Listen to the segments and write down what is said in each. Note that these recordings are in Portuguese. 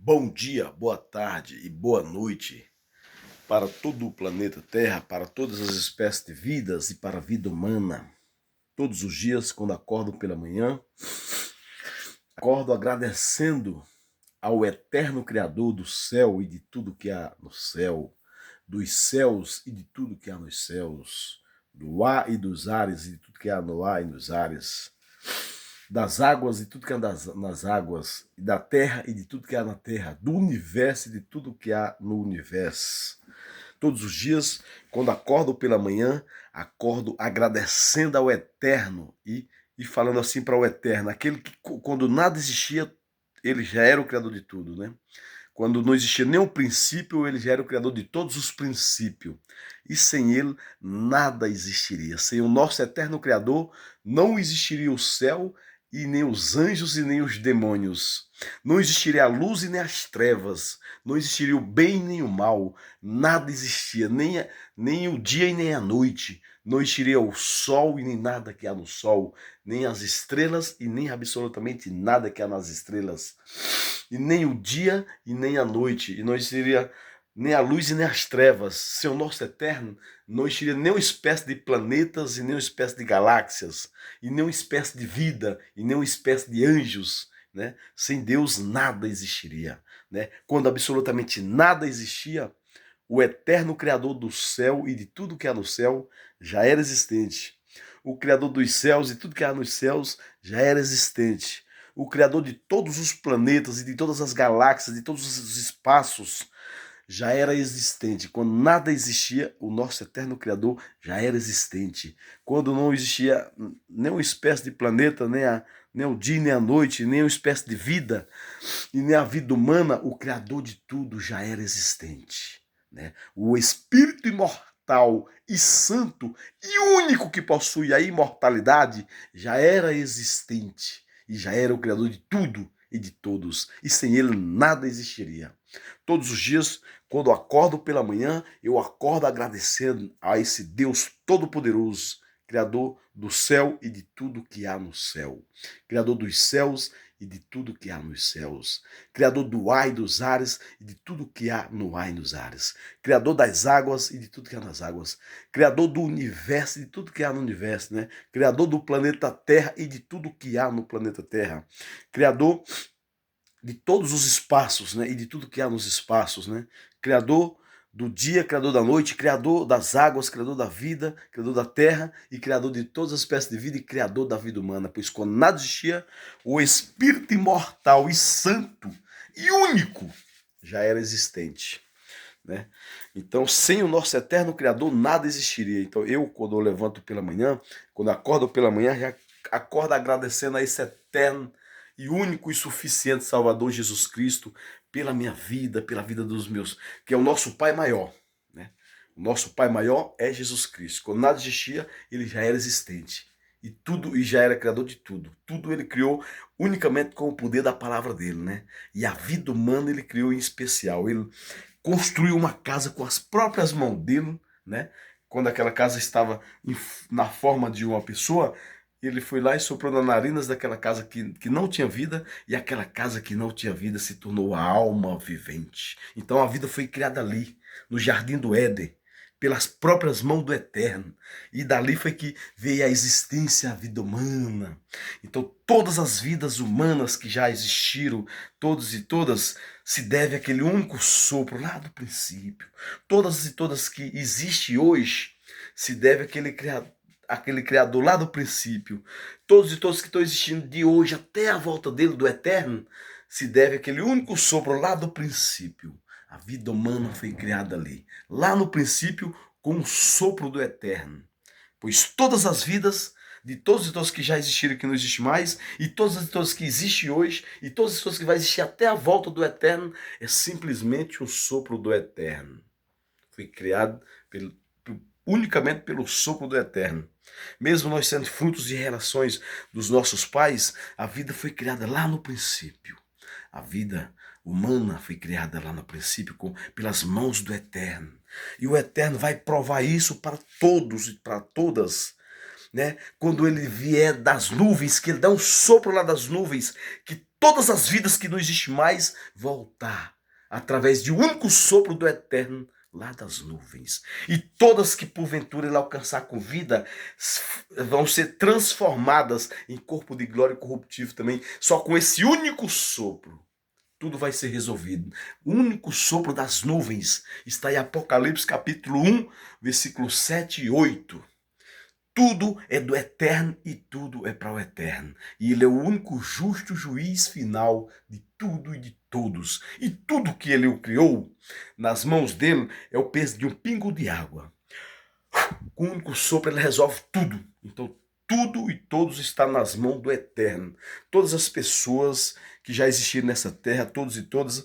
Bom dia, boa tarde e boa noite para todo o planeta Terra, para todas as espécies de vidas e para a vida humana. Todos os dias, quando acordo pela manhã, acordo agradecendo ao eterno Criador do céu e de tudo que há no céu, dos céus e de tudo que há nos céus, do ar e dos ares e de tudo que há no ar e nos ares, das águas e tudo que há nas águas, e da terra e de tudo que há na terra, do universo e de tudo que há no universo. Todos os dias, quando acordo pela manhã, acordo agradecendo ao Eterno e falando assim para o Eterno, aquele que quando nada existia, ele já era o Criador de tudo, né? Quando não existia nenhum princípio, ele já era o Criador de todos os princípios. E sem ele, nada existiria. Sem o nosso eterno Criador, não existiria o céu e nem os anjos e nem os demônios. Não existiria a luz e nem as trevas. Não existiria o bem nem o mal. Nada existia, nem o dia e nem a noite. Não existiria o sol e nem nada que há no sol. Nem as estrelas e nem absolutamente nada que há nas estrelas. E nem o dia e nem a noite. E não existiria nem a luz e nem as trevas. Sem o nosso eterno, não existiria nenhuma espécie de planetas e nenhuma espécie de galáxias, e nenhuma espécie de vida, e nenhuma espécie de anjos, né? Sem Deus nada existiria, né? Quando absolutamente nada existia, o eterno Criador do céu e de tudo que há no céu já era existente. O Criador dos céus e tudo que há nos céus já era existente. O Criador de todos os planetas e de todas as galáxias, de todos os espaços, já era existente. Quando nada existia, o nosso eterno Criador já era existente. Quando não existia nenhuma espécie de planeta, nem o dia, nem a noite, nem uma espécie de vida, e nem a vida humana, o Criador de tudo já era existente, né? O Espírito imortal e santo e único que possui a imortalidade já era existente e já era o Criador de tudo e de todos, e sem ele nada existiria. Todos os dias, quando eu acordo pela manhã, eu acordo agradecendo a esse Deus Todo-Poderoso, Criador do céu e de tudo que há no céu, Criador dos céus e de tudo que há nos céus, Criador do ar e dos ares e de tudo que há no ar e nos ares, Criador das águas e de tudo que há nas águas, Criador do universo e de tudo que há no universo, né? Criador do planeta Terra e de tudo que há no planeta Terra, Criador de todos os espaços, né? E de tudo que há nos espaços, né? Criador do dia, criador da noite, criador das águas, criador da vida, criador da terra e criador de todas as espécies de vida e criador da vida humana. Pois quando nada existia, o Espírito imortal e santo e único já era existente, né? Então, sem o nosso eterno Criador, nada existiria. Então, eu, quando eu levanto pela manhã, quando acordo pela manhã, já acordo agradecendo a esse eterno e único e suficiente Salvador Jesus Cristo pela minha vida, pela vida dos meus, que é o nosso Pai maior, né? O nosso Pai maior é Jesus Cristo. Quando nada existia, ele já era existente. E já era criador de tudo. Tudo ele criou unicamente com o poder da palavra dele, né? E a vida humana ele criou em especial. Ele construiu uma casa com as próprias mãos dele, né? Quando aquela casa estava na forma de uma pessoa, ele foi lá e soprou nas narinas daquela casa que não tinha vida, e aquela casa que não tinha vida se tornou a alma vivente. Então a vida foi criada ali, no Jardim do Éden, pelas próprias mãos do Eterno. E dali foi que veio a existência, a vida humana. Então todas as vidas humanas que já existiram, todos e todas, se deve àquele único sopro lá do princípio. Todas e todas que existem hoje, se deve àquele Criador lá do princípio. Todos e todos que estão existindo de hoje até a volta dele, do Eterno, se deve àquele único sopro lá do princípio. A vida humana foi criada ali, lá no princípio, com o sopro do Eterno. Pois todas as vidas de todos e todos que já existiram, que não existe mais, e todas e todas que existem hoje, e todas as pessoas que vai existir até a volta do Eterno, é simplesmente um sopro do Eterno. Foi criado unicamente pelo sopro do Eterno. Mesmo nós sendo frutos de relações dos nossos pais, a vida foi criada lá no princípio. A vida humana foi criada lá no princípio pelas mãos do Eterno. E o Eterno vai provar isso para todos e para todas, né? Quando ele vier das nuvens, que ele dá um sopro lá das nuvens, que todas as vidas que não existem mais voltar através de um único sopro do Eterno lá das nuvens. E todas que porventura ele alcançar com vida vão ser transformadas em corpo de glória corruptível também, só com esse único sopro. Tudo vai ser resolvido. O único sopro das nuvens está em Apocalipse capítulo 1, versículo 7 e 8. Tudo é do Eterno e tudo é para o Eterno. E Ele é o único justo juiz final de tudo e de todos. E tudo que Ele o criou, nas mãos dele, é o peso de um pingo de água. Com o único sopro Ele resolve tudo. Então tudo e todos está nas mãos do Eterno. Todas as pessoas que já existiram nessa terra, todos e todas,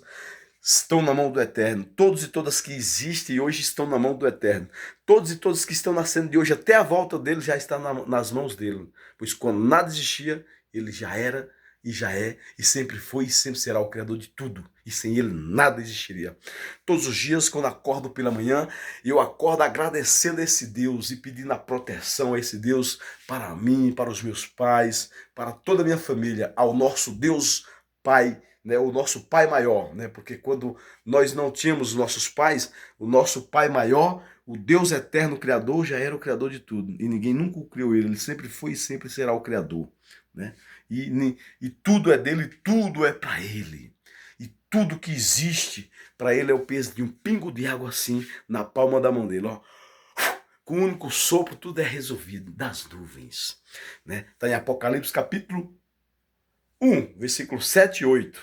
estão na mão do Eterno. Todos e todas que existem hoje estão na mão do Eterno. Todos e todas que estão nascendo de hoje até a volta dele já está nas mãos dele. Pois quando nada existia, ele já era e já é e sempre foi e sempre será o Criador de tudo. E sem ele nada existiria. Todos os dias, quando acordo pela manhã, eu acordo agradecendo a esse Deus e pedindo a proteção a esse Deus para mim, para os meus pais, para toda a minha família, ao nosso Deus Pai, né, o nosso Pai maior, né, porque quando nós não tínhamos nossos pais, o nosso Pai maior, o Deus eterno Criador, já era o Criador de tudo, e ninguém nunca o criou ele sempre foi e sempre será o Criador, né, e tudo é dele, tudo é para ele, e tudo que existe para ele é o peso de um pingo de água assim, na palma da mão dele, ó. Com um único sopro tudo é resolvido, das nuvens, né, está em Apocalipse capítulo 1, versículo 7 e 8,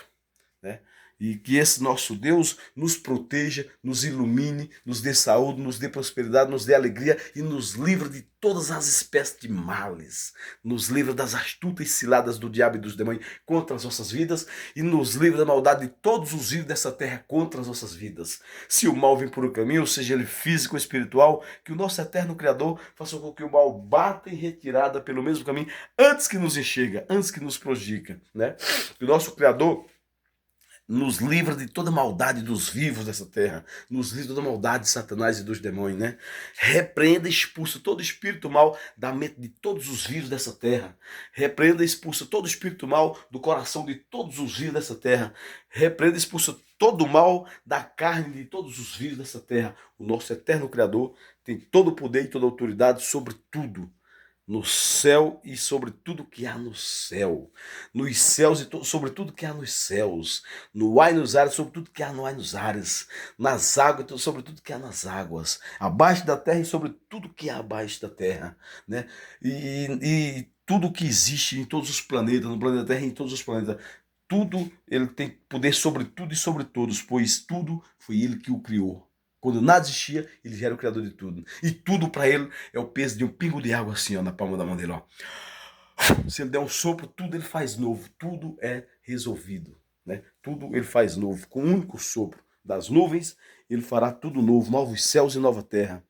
né? E que esse nosso Deus nos proteja, nos ilumine, nos dê saúde, nos dê prosperidade, nos dê alegria e nos livre de todas as espécies de males. Nos livre das astutas ciladas do diabo e dos demônios contra as nossas vidas e nos livre da maldade de todos os vivos dessa terra contra as nossas vidas. Se o mal vem por um caminho, seja ele físico ou espiritual, que o nosso eterno Criador faça com que o mal bata em retirada pelo mesmo caminho antes que nos enxerga, antes que nos prejudica, né? Que o nosso Criador nos livra de toda maldade dos vivos dessa terra, nos livra da maldade de Satanás e dos demônios, né? Repreenda e expulsa todo espírito mal da mente de todos os vivos dessa terra. Repreenda e expulsa todo espírito mal do coração de todos os vivos dessa terra. Repreenda e expulsa todo o mal da carne de todos os vivos dessa terra. O nosso eterno Criador tem todo o poder e toda a autoridade sobre tudo. No céu e sobre tudo que há no céu, nos céus e sobre tudo que há nos céus, no ar e nos ares, sobre tudo que há no ar e nos ares, nas águas, sobre tudo que há nas águas, abaixo da terra e sobre tudo que há abaixo da terra, né? E tudo que existe em todos os planetas, no planeta Terra e em todos os planetas, tudo, ele tem poder sobre tudo e sobre todos, pois tudo foi ele que o criou. Quando nada existia, ele já era o Criador de tudo. E tudo para ele é o peso de um pingo de água assim, ó, na palma da mão dele, ó. Se ele der um sopro, tudo ele faz novo. Tudo é resolvido, né? Tudo ele faz novo. Com um único sopro das nuvens, ele fará tudo novo, novos céus e nova terra.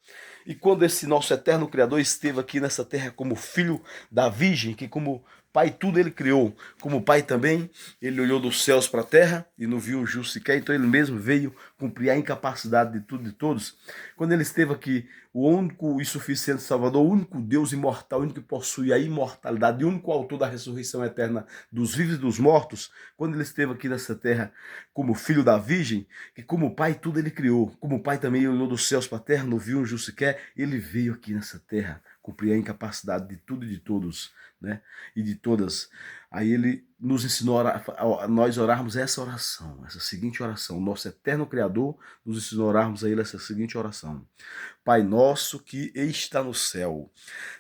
E quando esse nosso eterno Criador esteve aqui nessa terra como filho da Virgem, que como Pai tudo ele criou, como Pai também, ele olhou dos céus para a terra e não viu o justo sequer, então ele mesmo veio cumprir a incapacidade de tudo e de todos. Quando ele esteve aqui, o único e suficiente Salvador, o único Deus imortal, o único que possui a imortalidade, o único autor da ressurreição eterna dos vivos e dos mortos, quando ele esteve aqui nessa terra como filho da Virgem, que como Pai tudo ele criou, como Pai também ele olhou dos céus para a terra, não viu o justo sequer, ele veio aqui nessa terra cumprir a incapacidade de tudo e de todos, né? E de todas. Aí ele nos ensinou a nós orarmos essa oração, essa seguinte oração. O nosso eterno Criador nos ensinou a orarmos a ele essa seguinte oração. Pai nosso que está no céu,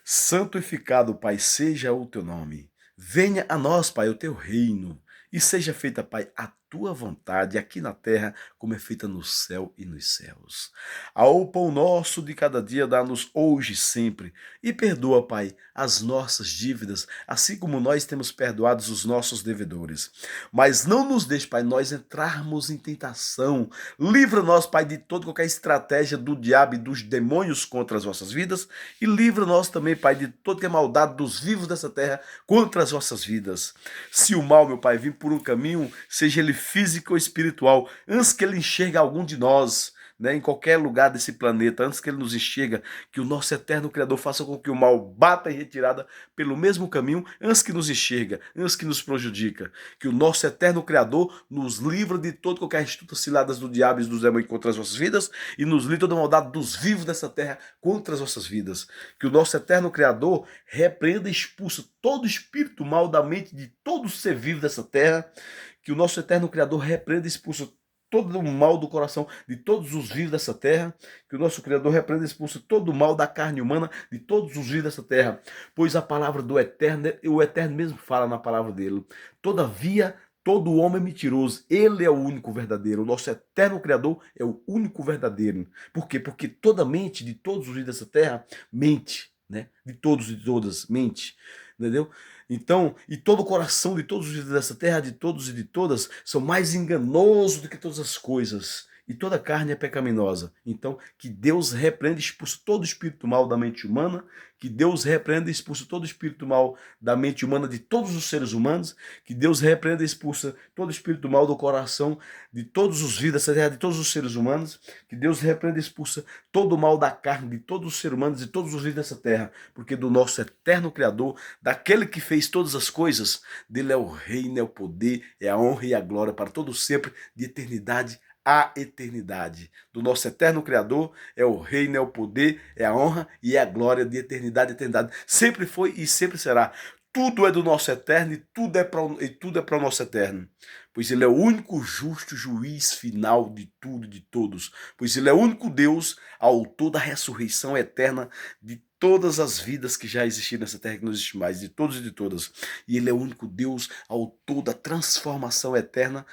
santificado, Pai, seja o teu nome. Venha a nós, Pai, o teu reino. E seja feita, Pai, a tua vontade aqui na terra, como é feita no céu e nos céus. Ao pão nosso de cada dia dá-nos hoje e sempre. E perdoa, Pai, as nossas dívidas, assim como nós temos perdoado os nossos devedores. Mas não nos deixe, Pai, nós entrarmos em tentação. Livra-nos, Pai, de toda qualquer estratégia do diabo e dos demônios contra as nossas vidas. E livra-nos também, Pai, de toda a maldade dos vivos dessa terra contra as nossas vidas. Se o mal, meu Pai, vir por um caminho, seja ele físico ou espiritual, antes que ele enxergue algum de nós, né, em qualquer lugar desse planeta, antes que ele nos enxerga, que o nosso eterno Criador faça com que o mal bata em retirada pelo mesmo caminho, antes que nos enxerga, antes que nos prejudica, que o nosso eterno Criador nos livra de toda qualquer astuta ciladas do diabo e dos demônios contra as nossas vidas, e nos livra toda a maldade dos vivos dessa terra contra as nossas vidas, que o nosso eterno Criador repreenda e expulsa todo espírito mal da mente de todo ser vivo dessa terra, que o nosso eterno Criador repreenda e expulsa todo o mal do coração de todos os vivos dessa terra, que o nosso Criador repreenda e expulse todo o mal da carne humana de todos os vivos dessa terra, pois a palavra do Eterno, o Eterno mesmo fala na palavra dele, todavia todo homem é mentiroso, ele é o único verdadeiro, o nosso eterno Criador é o único verdadeiro. Por quê? Porque toda mente de todos os vivos dessa terra mente, né? De todos e de todas, mente, entendeu? Então, e todo o coração de todos os vivos dessa terra, de todos e de todas, são mais enganosos do que todas as coisas. E toda carne é pecaminosa. Então, que Deus repreenda e expulse todo espírito mal da mente humana, que Deus repreenda e expulse todo espírito mal da mente humana de todos os seres humanos, que Deus repreenda e expulse todo espírito mal do coração de todos os vivos dessa terra, de todos os seres humanos, que Deus repreenda e expulse todo o mal da carne de todos os seres humanos e todos os vivos dessa terra, porque do nosso eterno Criador, daquele que fez todas as coisas, dele é o reino, é o poder, é a honra e a glória para todo sempre, de eternidade a eternidade. Do nosso eterno Criador é o reino, é o poder, é a honra e é a glória de eternidade a eternidade. Sempre foi e sempre será. Tudo é do nosso eterno e tudo é para o nosso eterno. Pois ele é o único justo juiz final de tudo e de todos. Pois ele é o único Deus, autor da ressurreição eterna de todas as vidas que já existiram nessa terra, que não existe mais, de todos e de todas. E ele é o único Deus, autor da transformação eterna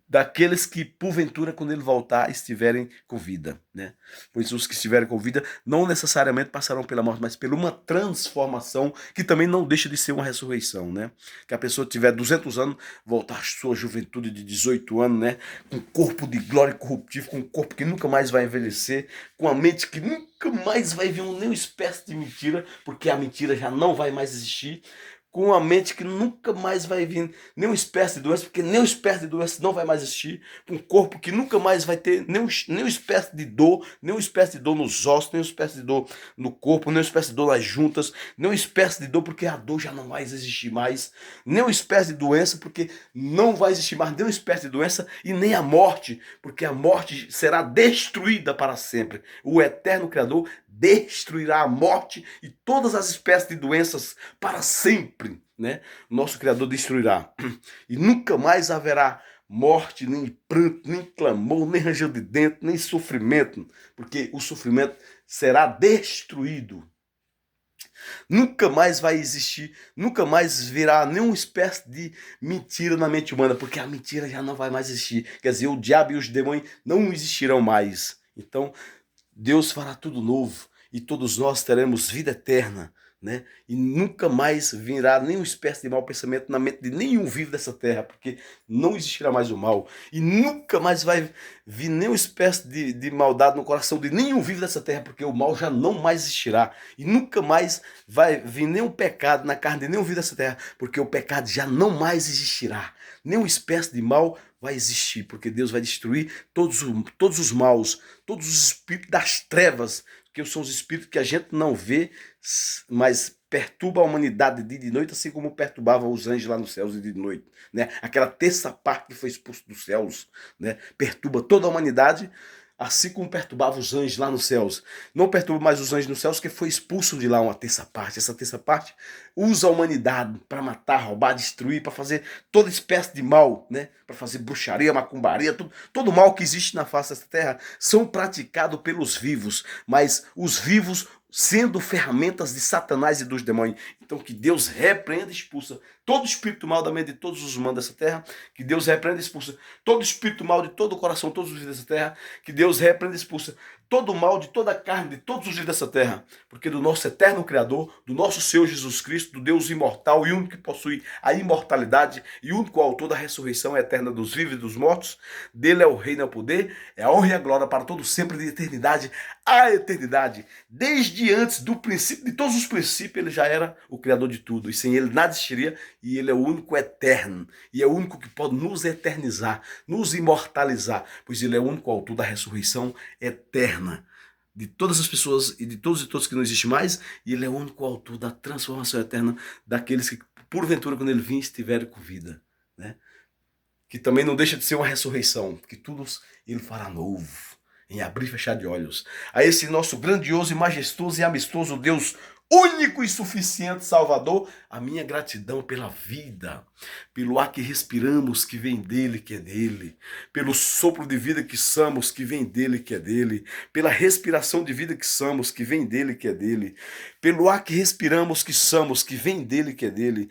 daqueles que, porventura, quando ele voltar, estiverem com vida, né? Pois os que estiverem com vida não necessariamente passarão pela morte, mas por uma transformação que também não deixa de ser uma ressurreição, né? Que a pessoa tiver 200 anos, voltar à sua juventude de 18 anos, né? Com um corpo de glória incorruptível, com um corpo que nunca mais vai envelhecer, com a mente que nunca mais vai vir nenhuma espécie de mentira, porque a mentira já não vai mais existir, com a mente que nunca mais vai vir nenhuma espécie de doença, porque nenhuma espécie de doença não vai mais existir, com um corpo que nunca mais vai ter nenhuma espécie de dor, nenhuma espécie de dor nos ossos, nenhuma espécie de dor no corpo, nenhuma espécie de dor nas juntas, nenhuma espécie de dor, porque a dor já não vai existir mais, nenhuma espécie de doença, porque não vai existir mais nenhuma espécie de doença, e nem a morte, porque a morte será destruída para sempre. O eterno Criador destruirá a morte e todas as espécies de doenças para sempre, né? Nosso Criador destruirá. E nunca mais haverá morte, nem pranto, nem clamor, nem ranger de dente, nem sofrimento, porque o sofrimento será destruído. Nunca mais vai existir, nunca mais virá nenhuma espécie de mentira na mente humana, porque a mentira já não vai mais existir. Quer dizer, o diabo e os demônios não existirão mais. Então, Deus fará tudo novo e todos nós teremos vida eterna, né? E nunca mais virá nenhuma espécie de mau pensamento na mente de nenhum vivo dessa terra, porque não existirá mais o mal. E nunca mais vai vir nenhuma espécie de maldade no coração de nenhum vivo dessa terra, porque o mal já não mais existirá. E nunca mais vai vir nenhum pecado na carne de nenhum vivo dessa terra, porque o pecado já não mais existirá. Nenhuma espécie de mal vai existir, porque Deus vai destruir todos os maus, todos os espíritos das trevas, que são os espíritos que a gente não vê, mas perturba a humanidade de dia e de noite, assim como perturbava os anjos lá nos céus de dia e de noite, né? Aquela terça parte que foi expulsa dos céus, né? Perturba toda a humanidade, assim como perturbava os anjos lá nos céus. Não perturba mais os anjos nos céus, que foi expulso de lá uma terça parte. Essa terça parte usa a humanidade para matar, roubar, destruir, para fazer toda espécie de mal, né? Para fazer bruxaria, macumbaria, todo mal que existe na face dessa terra são praticados pelos vivos, mas os vivos sendo ferramentas de Satanás e dos demônios. Então que Deus repreenda e expulsa todo espírito mal da mente de todos os humanos dessa terra, que Deus repreenda e expulsa todo espírito mal de todo o coração, todos os vivos dessa terra, que Deus repreenda e expulsa todo o mal, de toda a carne, de todos os dias dessa terra, porque do nosso eterno Criador, do nosso Senhor Jesus Cristo, do Deus imortal e único que possui a imortalidade e único autor da ressurreição eterna dos vivos e dos mortos, dele é o reino e o poder, é a honra e a glória para todo sempre, de eternidade a eternidade. Desde antes do princípio, de todos os princípios, ele já era o Criador de tudo, e sem ele nada existiria, e ele é o único eterno, e é o único que pode nos eternizar, nos imortalizar, pois ele é o único autor da ressurreição eterna de todas as pessoas e todos que não existe mais, e ele é o único autor da transformação eterna daqueles que, porventura, quando ele vir, estiverem com vida, né? Que também não deixa de ser uma ressurreição, que tudo ele fará novo, em abrir e fechar de olhos. A esse nosso grandioso e majestoso e amistoso Deus, único e suficiente Salvador, a minha gratidão pela vida, pelo ar que respiramos, que vem dele, que é dele, pelo sopro de vida que somos, que vem dele, que é dele, pela respiração de vida que somos, que vem dele, que é dele, pelo ar que respiramos, que somos, que vem dele, que é dele,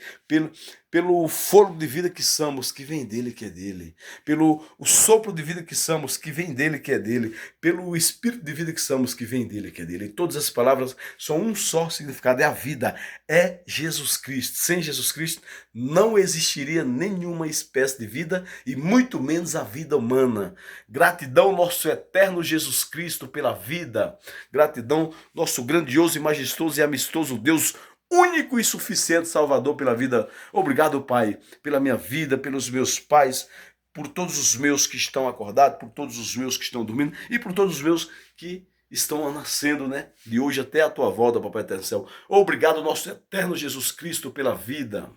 pelo fôlego de vida que somos, que vem dele, que é dele, pelo o sopro de vida que somos, que vem dele, que é dele, pelo espírito de vida que somos, que vem dele, que é dele. E todas as palavras são um só significado, é a vida, é Jesus Cristo. Sem Jesus Cristo não existiria nenhuma espécie de vida e muito menos a vida humana. Gratidão, nosso eterno Jesus Cristo, pela vida. Gratidão, nosso grandioso e majestoso e amistoso Deus, único e suficiente Salvador, pela vida. Obrigado, Pai, pela minha vida, pelos meus pais, por todos os meus que estão acordados, por todos os meus que estão dormindo e por todos os meus que estão nascendo, né? De hoje até a tua volta, Papai Eterno do Céu. Obrigado, nosso eterno Jesus Cristo, pela vida.